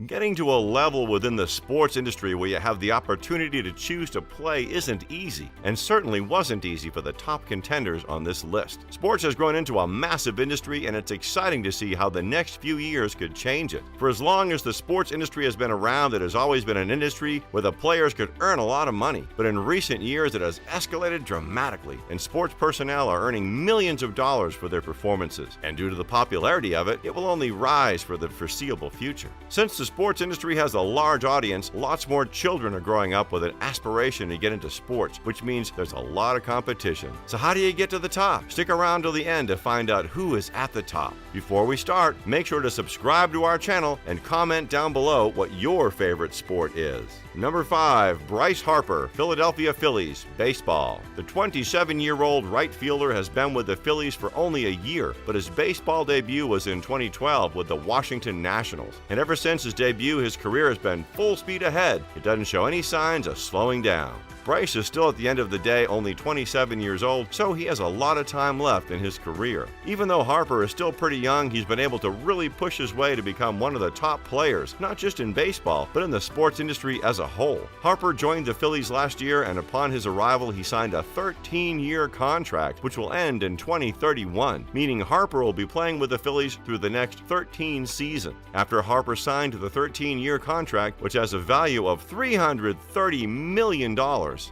Getting to a level within the sports industry where you have the opportunity to choose to play isn't easy, and certainly wasn't easy for the top contenders on this list. Sports has grown into a massive industry, and it's exciting to see how the next few years could change it. For as long as the sports industry has been around, it has always been an industry where the players could earn a lot of money. But in recent years, it has escalated dramatically, and sports personnel are earning millions of dollars for their performances. And due to the popularity of it, it will only rise for the foreseeable future. Since the sports industry has a large audience, lots more children are growing up with an aspiration to get into sports, which means there's a lot of competition. So how do you get to the top? Stick around till the end to find out who is at the top. Before we start, make sure to subscribe to our channel and comment down below what your favorite sport is. Number 5. Bryce Harper, Philadelphia Phillies, baseball. The 27-year-old right fielder has been with the Phillies for only a year, but his baseball debut was in 2012 with the Washington Nationals. And ever since his debut, his career has been full speed ahead. It doesn't show any signs of slowing down. Bryce is still at the end of the day only 27 years old, so he has a lot of time left in his career. Even though Harper is still pretty young, he's been able to really push his way to become one of the top players, not just in baseball, but in the sports industry as a whole. Harper joined the Phillies last year, and upon his arrival, he signed a 13-year contract, which will end in 2031, meaning Harper will be playing with the Phillies through the next 13 seasons. After Harper signed the 13-year contract, which has a value of $330 million,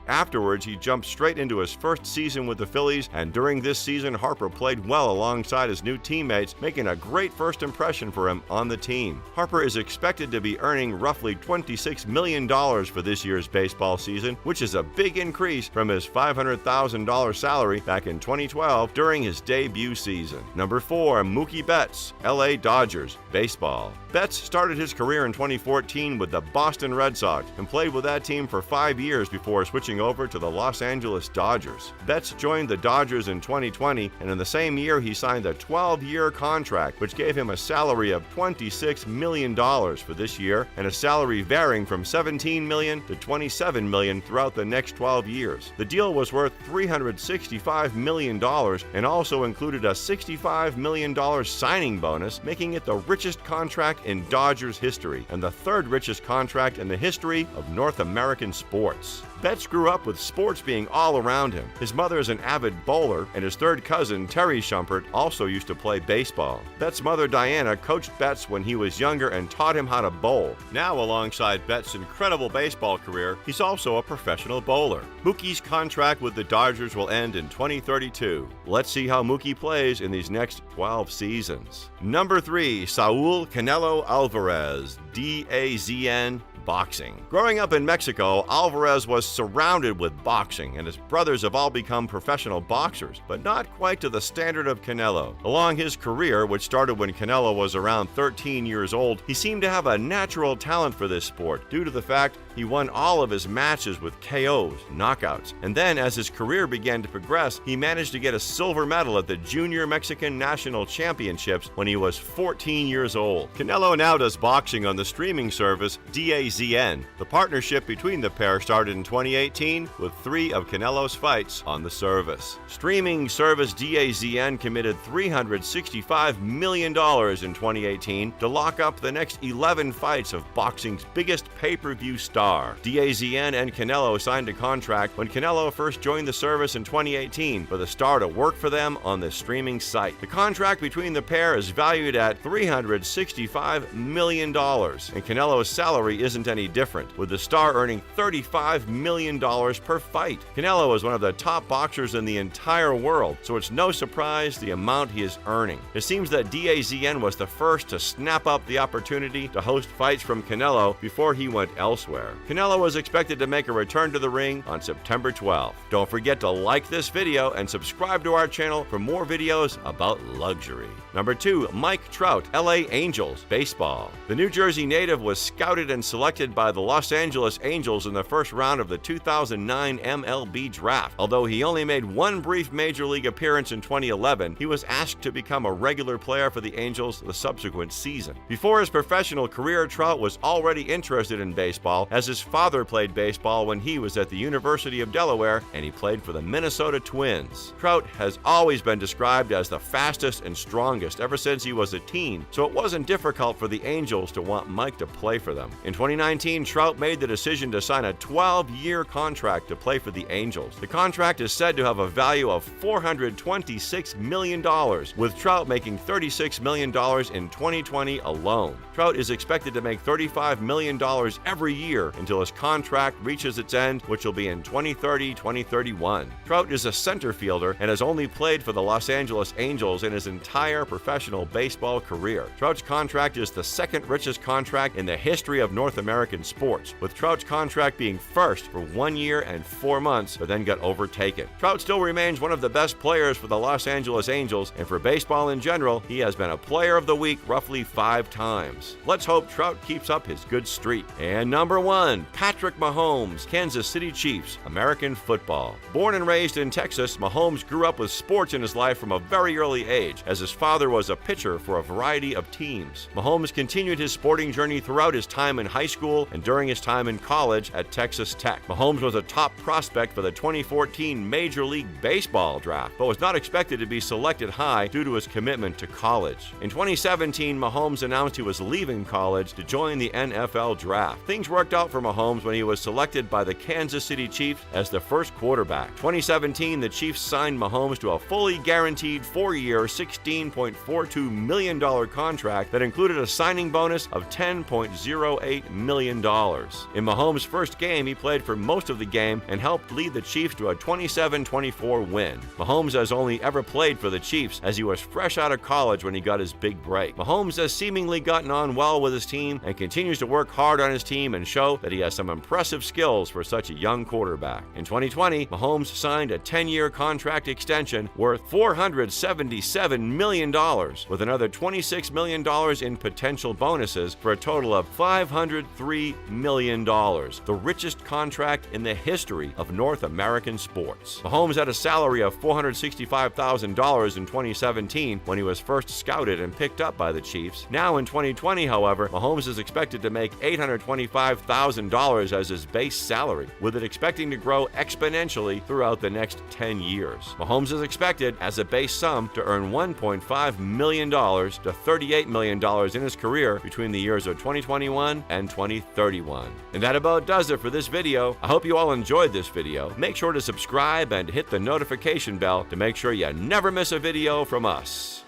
afterwards, he jumped straight into his first season with the Phillies, and during this season, Harper played well alongside his new teammates, making a great first impression for him on the team. Harper is expected to be earning roughly $26 million for this year's baseball season, which is a big increase from his $500,000 salary back in 2012 during his debut season. Number 4. Mookie Betts, LA Dodgers, baseball. Betts started his career in 2014 with the Boston Red Sox and played with that team for 5 years before switching over to the Los Angeles Dodgers. Betts joined the Dodgers in 2020, and in the same year he signed a 12-year contract, which gave him a salary of $26 million for this year, and a salary varying from $17 million to $27 million throughout the next 12 years. The deal was worth $365 million and also included a $65 million signing bonus, making it the richest contract in Dodgers history and the third richest contract in the history of North American sports. Betts grew up with sports being all around him. His mother is an avid bowler, and his third cousin, Terry Shumpert, also used to play baseball. Betts' mother, Diana, coached Betts when he was younger and taught him how to bowl. Now, alongside Betts' incredible baseball career, he's also a professional bowler. Mookie's contract with the Dodgers will end in 2032. Let's see how Mookie plays in these next 12 seasons. Number 3. Saul Canelo Alvarez, DAZN, boxing. Growing up in Mexico, Alvarez was surrounded with boxing, and his brothers have all become professional boxers, but not quite to the standard of Canelo. Along his career, which started when Canelo was around 13 years old, he seemed to have a natural talent for this sport due to the fact he won all of his matches with KOs, knockouts, and then as his career began to progress, he managed to get a silver medal at the Junior Mexican National Championships when he was 14 years old. Canelo now does boxing on the streaming service DAZN. The partnership between the pair started in 2018 with 3 of Canelo's fights on the service. Streaming service DAZN committed $365 million in 2018 to lock up the next 11 fights of boxing's biggest pay-per-view star. DAZN and Canelo signed a contract when Canelo first joined the service in 2018 for the star to work for them on the streaming site. The contract between the pair is valued at $365 million, and Canelo's salary isn't any different, with the star earning $35 million per fight. Canelo is one of the top boxers in the entire world, so it's no surprise the amount he is earning. It seems that DAZN was the first to snap up the opportunity to host fights from Canelo before he went elsewhere. Canelo is expected to make a return to the ring on September 12th. Don't forget to like this video and subscribe to our channel for more videos about luxury. Number 2. Mike Trout, LA Angels, baseball. The New Jersey native was scouted and selected selected by the Los Angeles Angels in the first round of the 2009 MLB draft. Although he only made one brief major league appearance in 2011, he was asked to become a regular player for the Angels the subsequent season. Before his professional career, Trout was already interested in baseball, as his father played baseball when he was at the University of Delaware, and he played for the Minnesota Twins. Trout has always been described as the fastest and strongest ever since he was a teen, so it wasn't difficult for the Angels to want Mike to play for them. In 2019, Trout made the decision to sign a 12-year contract to play for the Angels. The contract is said to have a value of $426 million, with Trout making $36 million in 2020 alone. Trout is expected to make $35 million every year until his contract reaches its end, which will be in 2030-2031. Trout is a center fielder and has only played for the Los Angeles Angels in his entire professional baseball career. Trout's contract is the second richest contract in the history of North American sports, with Trout's contract being first for 1 year and 4 months, but then got overtaken. Trout still remains one of the best players for the Los Angeles Angels, and for baseball in general, he has been a Player of the Week roughly 5 times. Let's hope Trout keeps up his good streak. And number 1, Patrick Mahomes, Kansas City Chiefs, American football. Born and raised in Texas, Mahomes grew up with sports in his life from a very early age, as his father was a pitcher for a variety of teams. Mahomes continued his sporting journey throughout his time in high school and during his time in college at Texas Tech. Mahomes was a top prospect for the 2014 Major League Baseball draft, but was not expected to be selected high due to his commitment to college. In 2017, Mahomes announced he was leaving college to join the NFL draft. Things worked out for Mahomes when he was selected by the Kansas City Chiefs as the first quarterback. 2017, the Chiefs signed Mahomes to a fully guaranteed 4-year, $16.42 million contract that included a signing bonus of $10.08 million. In Mahomes' first game, he played for most of the game and helped lead the Chiefs to a 27-24 win. Mahomes has only ever played for the Chiefs, as he was fresh out of college when he got his big break. Mahomes has seemingly gotten on well with his team and continues to work hard on his team and show that he has some impressive skills for such a young quarterback. In 2020, Mahomes signed a 10-year contract extension worth $477 million, with another $26 million in potential bonuses, for a total of $503 million, the richest contract in the history of North American sports. Mahomes had a salary of $465,000 in 2017 when he was first scouted and picked up by the Chiefs. Now in 2020, however, Mahomes is expected to make $825,000 as his base salary, with it expecting to grow exponentially throughout the next 10 years. Mahomes is expected, as a base sum, to earn $1.5 million to $38 million in his career between the years of 2021 and 2031. And that about does it for this video. I hope you all enjoyed this video. Make sure to subscribe and hit the notification bell to make sure you never miss a video from us.